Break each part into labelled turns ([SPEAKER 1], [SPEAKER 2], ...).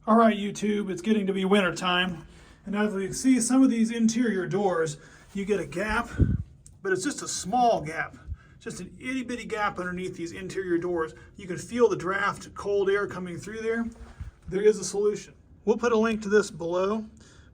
[SPEAKER 1] All right, YouTube, it's getting to be winter time. And as we see some of these interior doors, you get a gap, but it's just a small gap. Just an itty bitty gap underneath these interior doors. You can feel the draft cold air coming through there. There is a solution. We'll put a link to this below,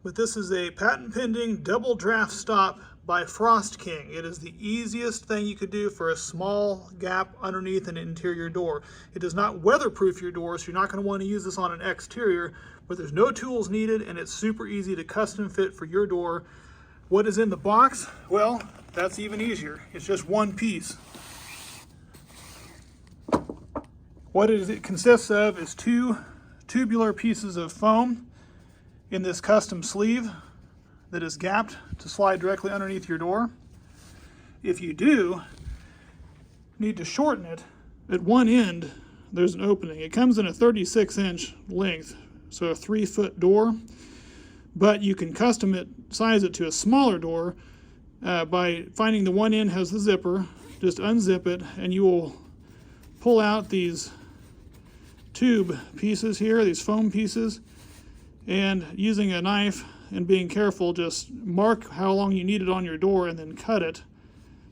[SPEAKER 1] but this is a patent pending double draft stop by Frost King. It is the easiest thing you could do for a small gap underneath an interior door. It does not weatherproof your door, so you're not going to want to use this on an exterior, but there's no tools needed and it's super easy to custom fit for your door. What is in the box? Well, that's even easier. It's just one piece. What it consists of is two tubular pieces of foam in this custom sleeve that is gapped to slide directly underneath your door. If you do need to shorten it, at one end there's an opening. It comes in a 36-inch length, so a 3-foot door, but you can custom it, size it to a smaller door by finding the one end has the zipper. Just unzip it and you will pull out these tube pieces here, these foam pieces, and using a knife and being careful, just mark how long you need it on your door and then cut it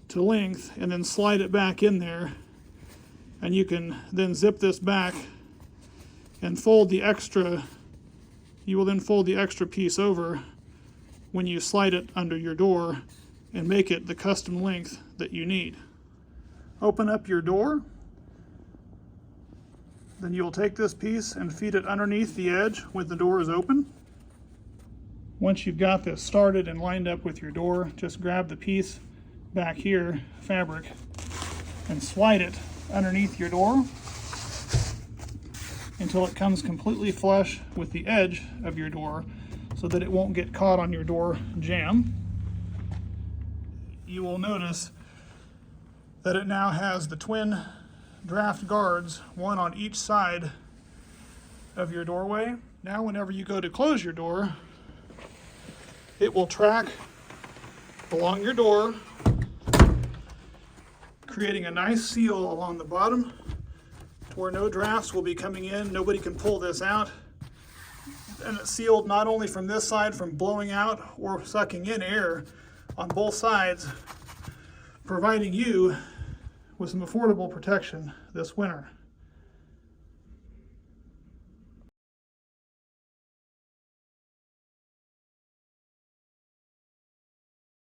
[SPEAKER 1] to length and then slide it back in there. And you can then zip this back and fold the extra. You will then fold the extra piece over when you slide it under your door and make it the custom length that you need. Open up your door. Then you'll take this piece and feed it underneath the edge when the door is open. Once you've got this started and lined up with your door, just grab the piece back here, fabric, and slide it underneath your door until it comes completely flush with the edge of your door so that it won't get caught on your door jamb. You will notice that it now has the twin draft guards, one on each side of your doorway. Now whenever you go to close your door, it will track along your door, creating a nice seal along the bottom to where no drafts will be coming in. Nobody can pull this out. And it's sealed not only from this side from blowing out or sucking in air on both sides, providing you with some affordable protection this winter.